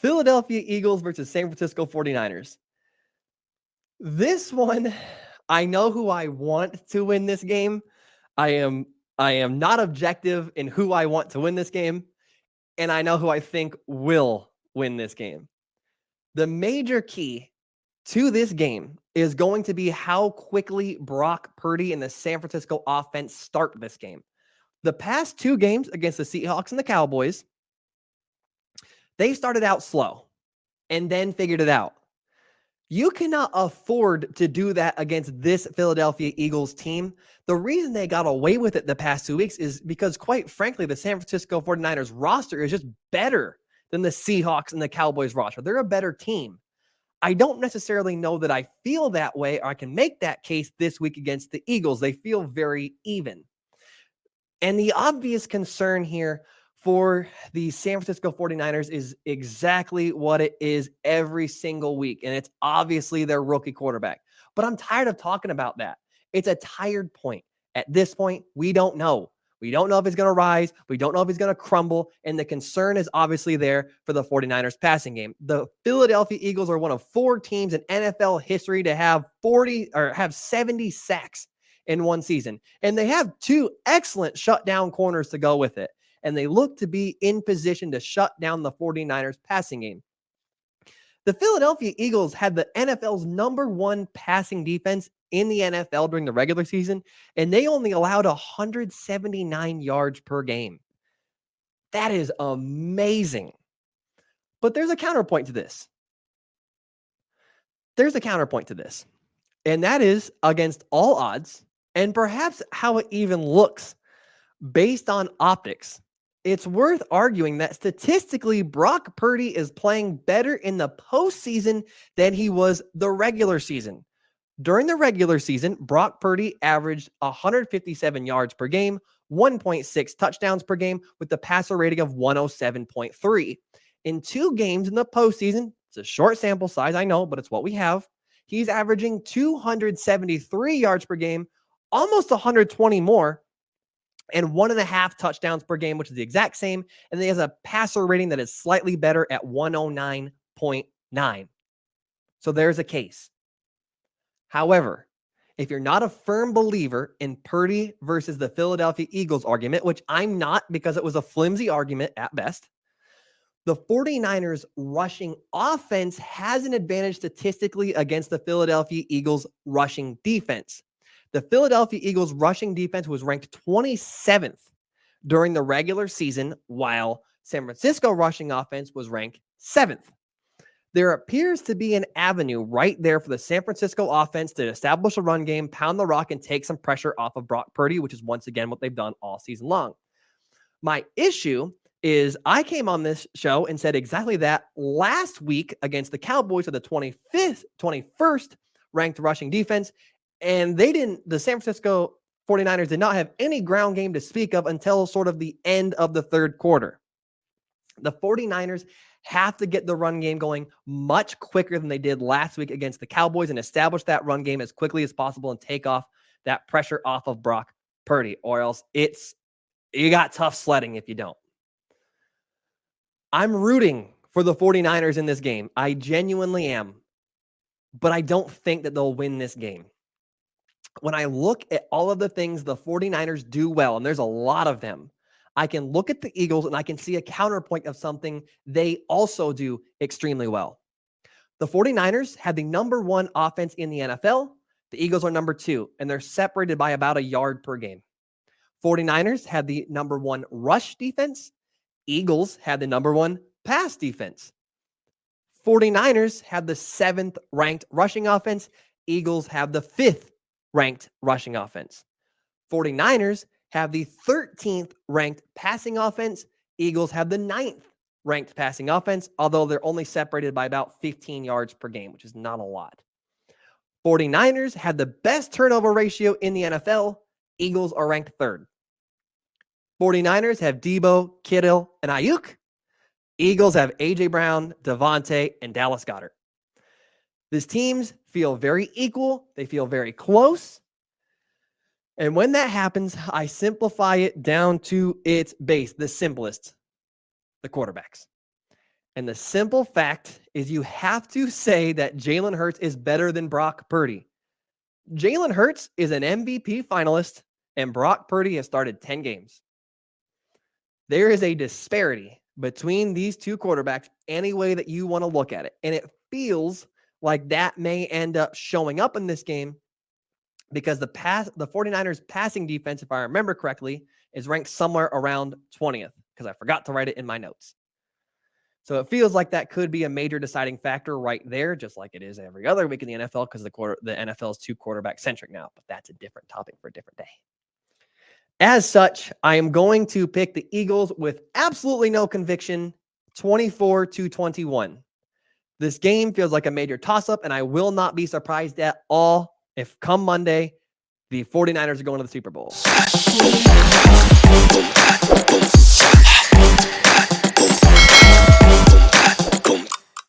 Philadelphia Eagles versus San Francisco 49ers. This one, I know who I want to win this game. I am not objective in who I want to win this game, and I know who I think will win this game. The major key to this game is going to be how quickly Brock Purdy and the San Francisco offense start this game. The past two games against the Seahawks and the Cowboys, they started out slow and then figured it out. You cannot afford to do that against this Philadelphia Eagles team. The reason they got away with it the past 2 weeks is because, quite frankly, the San Francisco 49ers roster is just better than the Seahawks and the Cowboys roster. They're a better team. I don't necessarily know that I feel that way, or I can make that case this week against the Eagles. They feel very even. And the obvious concern here for the San Francisco 49ers is exactly what it is every single week. And it's obviously their rookie quarterback. But I'm tired of talking about that. It's a tired point. At this point, we don't know. We don't know if he's going to rise. We don't know if he's going to crumble. And the concern is obviously there for the 49ers passing game. The Philadelphia Eagles are one of 4 teams in NFL history to have 70 sacks in one season. And they have 2 excellent shutdown corners to go with it. And they look to be in position to shut down the 49ers passing game. The Philadelphia Eagles had the NFL's #1 passing defense in the NFL during the regular season, and they only allowed 179 yards per game. That is amazing. But there's a counterpoint to this. And that is against all odds, and perhaps how it even looks based on optics. It's worth arguing that statistically, Brock Purdy is playing better in the postseason than he was the regular season. During the regular season, Brock Purdy averaged 157 yards per game, 1.6 touchdowns per game, with the passer rating of 107.3. In 2 games in the postseason, it's a short sample size, I know, but it's what we have. He's averaging 273 yards per game, almost 120 more, and 1.5 touchdowns per game, which is the exact same. And he has a passer rating that is slightly better at 109.9. So there's a case. However, if you're not a firm believer in Purdy versus the Philadelphia Eagles argument, which I'm not because it was a flimsy argument at best, the 49ers rushing offense has an advantage statistically against the Philadelphia Eagles rushing defense. The Philadelphia Eagles rushing defense was ranked 27th during the regular season, while San Francisco rushing offense was ranked 7th. There appears to be an avenue right there for the San Francisco offense to establish a run game, pound the rock, and take some pressure off of Brock Purdy, which is once again what they've done all season long. My issue is I came on this show and said exactly that last week against the Cowboys of the 21st ranked rushing defense. And the San Francisco 49ers did not have any ground game to speak of until sort of the end of the third quarter. The 49ers have to get the run game going much quicker than they did last week against the Cowboys and establish that run game as quickly as possible and take off that pressure off of Brock Purdy, or else you got tough sledding if you don't. I'm rooting for the 49ers in this game. I genuinely am, but I don't think that they'll win this game. When I look at all of the things the 49ers do well, and there's a lot of them, I can look at the Eagles and I can see a counterpoint of something they also do extremely well. The 49ers have the #1 offense in the NFL. The Eagles are #2, and they're separated by about a yard per game. 49ers have the #1 rush defense. Eagles had the #1 pass defense. 49ers have the 7th ranked rushing offense. Eagles have the 5th ranked rushing offense. 49ers have the 13th ranked passing offense. Eagles have the 9th ranked passing offense, although they're only separated by about 15 yards per game, which is not a lot. 49ers had the best turnover ratio in the NFL. Eagles are ranked 3rd. 49ers have Deebo, Kittle, and Ayuk. Eagles have A.J. Brown, Devontae, and Dallas Goedert. These teams feel very equal. They feel very close. And when that happens, I simplify it down to its base, the simplest, the quarterbacks. And the simple fact is you have to say that Jalen Hurts is better than Brock Purdy. Jalen Hurts is an MVP finalist, and Brock Purdy has started 10 games. There is a disparity between these two quarterbacks any way that you want to look at it. And it feels like that may end up showing up in this game because the 49ers passing defense, if I remember correctly, is ranked somewhere around 20th because I forgot to write it in my notes. So it feels like that could be a major deciding factor right there, just like it is every other week in the NFL because the NFL is too quarterback centric now, but that's a different topic for a different day. As such, I am going to pick the Eagles with absolutely no conviction, 24-21. This game feels like a major toss-up, and I will not be surprised at all if come Monday, the 49ers are going to the Super Bowl.